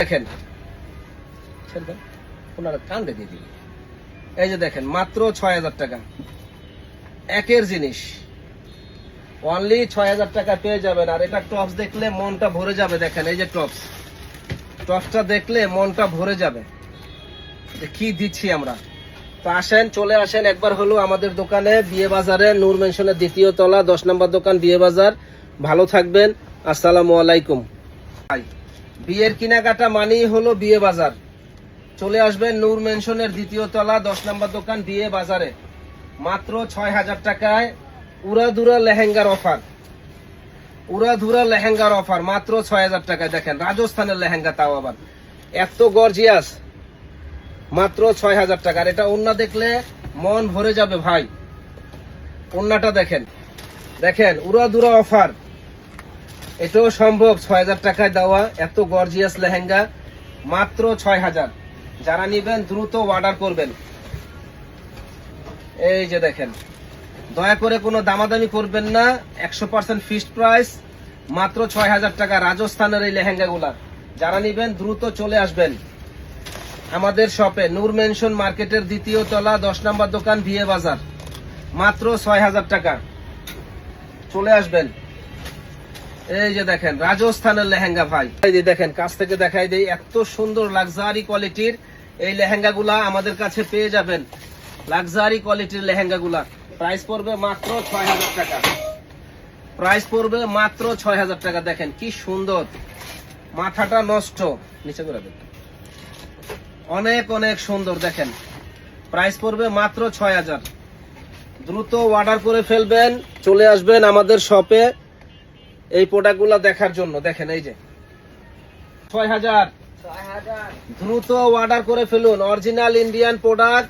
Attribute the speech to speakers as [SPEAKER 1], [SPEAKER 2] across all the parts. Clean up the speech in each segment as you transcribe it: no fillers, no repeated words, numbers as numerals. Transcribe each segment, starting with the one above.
[SPEAKER 1] দেখেন ওনারা কান্দে দিয়ে দিবি। এই যে দেখেন মাত্র ৬০০০ টাকা একের জিনিস, অনলি ৬০০০ টাকা পেয়ে যাবেন। আর এটা টপস দেখলে মনটা ভরে যাবে। দেখেন এই যে টপসটা দেখলে মনটা ভরে যাবে কি দিচ্ছি আমরা। তো আসেন, চলে আসেন একবার হলো আমাদের দোকানে, বিয়ে বাজারে, নূর মেনশনের ২য় তলা ১০ নম্বর দোকান, বিয়ে বাজার। ভালো থাকবেন, আসসালামু আলাইকুম। বিয়ের কেনাকাটা মানেই হলো বিয়ে বাজার। চলে আসবেন নূর মেনশনের ২য় তলা ১০ নম্বর দোকান, বিয়ে বাজারে। মাত্র ৬০০০ টাকায় উড়াধুরা লেহেঙ্গার অফার, উড়াধুরা লেহেঙ্গার অফার মাত্র ৬০০০ টাকায়। দেখেন রাজস্থানের লেহেঙ্গা, তাও আবার এত গর্জিয়াস, মাত্র ৬০০০ টাকার। এটা ওন্না দেখলে মন ভরে যাবে ভাই। ওন্নাটা দেখেন, দেখেন উড়াধুরা অফার। এটাও সম্ভব ৬০০০ টাকায় দেওয়া। এত গর্জিয়াস লেহেঙ্গা মাত্র ৬০০০। যারা নিবেন দ্রুত অর্ডার করবেন। এই যে দেখেন, দয়া করে কোনো দামাদামি করবেন না, ১০০% ফিক্সড প্রাইস, মাত্র ৬০০০ টাকা রাজস্থানের এই লেহেঙ্গাগুলা। যারা নিবেন দ্রুত চলে আসবেন আমাদের শপে, নূর মেনশন মার্কেটের ২য় তলা ১০ নম্বর দোকান, বিয়ে বাজার। মাত্র ৬০০০ টাকা, চলে আসবেন। এই যে দেখেন রাজস্থানের লেহেঙ্গা ভাই, এই যে দেখেন কাছ থেকে দেখাই দেই, এত সুন্দর লাক্সারি কোয়ালিটির এই লেহেঙ্গাগুলা আমাদের কাছে পেয়ে যাবেন। লাক্সারি কোয়ালিটির লেহেঙ্গাগুলা প্রাইস পড়বে মাত্র ৬০০০ টাকা, প্রাইস পড়বে মাত্র ৬০০০ টাকা। দেখেন কি সুন্দর, মাথাটা নষ্ট, নিচে করে দেন, অনেক অনেক সুন্দর। দেখেন প্রাইস পড়বে মাত্র ৬০০০। দ্রুত অর্ডার করে ফেলবেন, চলে আসবেন আমাদের শপে এই প্রোডাক্টগুলো দেখার জন্য। দেখেন এই যে ৬০০০, দ্রুত অর্ডার করে ফেলুন। অরিজিনাল ইন্ডিয়ান প্রোডাক্ট,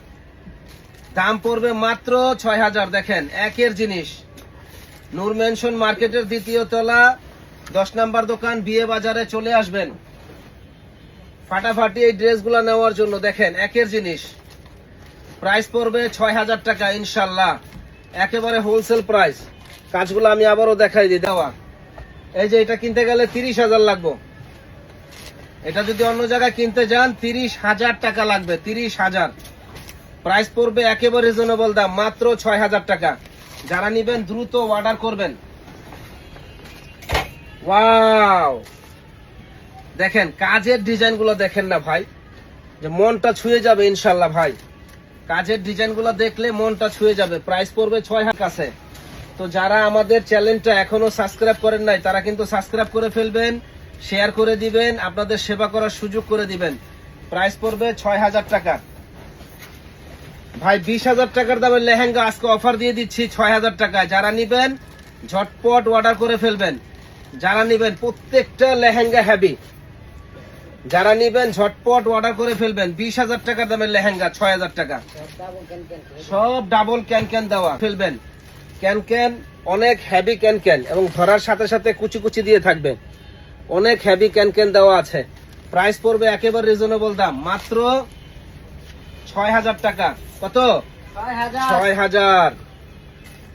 [SPEAKER 1] দাম পড়বে মাত্র ৬০০০। দেখেন একের জিনিস, নূর মেনশন মার্কেটের ২য় তলা ১০ নম্বর দোকান, বিয়ে বাজারে চলে আসবেন ফাটাফাটি এই ড্রেসগুলো নেওয়ার জন্য। দেখেন একের জিনিস, প্রাইস পড়বে ৬০০০ টাকা ইনশাল্লাহ, একেবারে হোলসেল প্রাইস। কাজগুলো আমি আবারও দেখাই দিই দেওয়া। এই যে এটা কিনতে গেলে ৩০০০০ লাগবে, এটা যদি অন্য জায়গায় কিনতে যান ৩০০০০ টাকা লাগবে, ৩০০০০। প্রাইস পড়বে একেবারে রিজনেবল দাম, মাত্র ৬০০০ টাকা। যারা নিবেন দ্রুত অর্ডার করবেন। ওয়াও, দেখেন কাজের ডিজাইন গুলো দেখেন না ভাই, যে মনটা ছুঁয়ে যাবে ইনশাল্লাহ ভাই। কাজের ডিজাইন গুলো দেখলে মনটা ছুঁয়ে যাবে। প্রাইস পড়বে ৬০০০ কাছে। তো যারা আমাদের চ্যানেলটা এখনো সাবস্ক্রাইব করেন নাই, তারা কিন্তু সাবস্ক্রাইব করে ফেলবেন, শেয়ার করে দিবেন, আপনাদের সেবা করার সুযোগ করে দিবেন। প্রাইস পড়বে ৬০০০ টাকা ভাই। ২০০০০ টাকার দামের লেহেঙ্গা আজকে অফার দিয়ে দিচ্ছি ৬০০০ টাকায়। যারা নিবেন ঝটপট অর্ডার করে ফেলবেন। যারা নিবেন প্রত্যেকটা লেহেঙ্গা হেভি, যারা নিবেন ঝটপট অর্ডার করে ফেলবেন। ২০০০০ টাকার দামের লেহেঙ্গা ৬০০০ টাকা, সব ডাবল ক্যান ক্যান দেওয়া। ফেলবেন ক্যান ক্যান, অনেক হেভি ক্যান ক্যান, এবং ধরার সাথে সাথে কুচি কুচি দিয়ে থাকবে। অনেক হেভি ক্যান ক্যান দেওয়া আছে। প্রাইস পড়বে একেবারে রিজনেবল দাম, মাত্র ৬০০০ টাকা। কত? ৬০০০।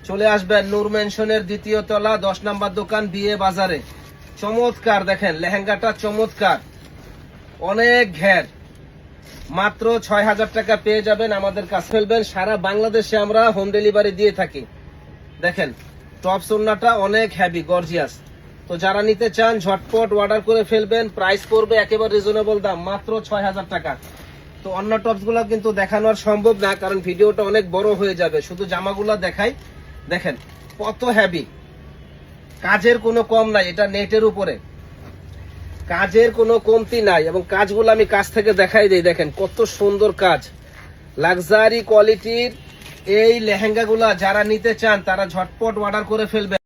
[SPEAKER 1] চলে আসবেন নূর মেনশনের ২য় তলা ১০ নম্বর দোকান, বিয়ে বাজারে। চমৎকার, দেখেন লেহেঙ্গাটা চমৎকার, অনেক ঘের, মাত্র ৬০০০ টাকা পেয়ে যাবেন আমাদের কাছে। ফেলবেন, সারা বাংলাদেশে আমরা হোম ডেলিভারি দিয়ে থাকি। দেখেন টপস ওন্নাটা অনেক হেভি গর্জিয়াস। তো যারা নিতে চান ঝটপট অর্ডার করে ফেলবেন। প্রাইস পড়বে একেবারে রিজনেবল দাম, মাত্র ৬০০০ টাকা। তো অন্য টপস গুলা কিন্তু দেখানো সম্ভব না, কারণ ভিডিওটা অনেক বড় হয়ে যাবে। শুধু জামাগুলা দেখাই। দেখেন কত হেভি, কাজের কোনো কম নাই, এটা নেটের উপরে, কাজের কোনো কমতি নাই। এবং কাজগুলো আমি কাছ থেকে দেখাই দিই। দেখেন কত সুন্দর কাজ, লাক্সারি কোয়ালিটির এই লেহেঙ্গাগুলা। যারা নিতে চান তারা ঝটপট অর্ডার করে ফেলবেন।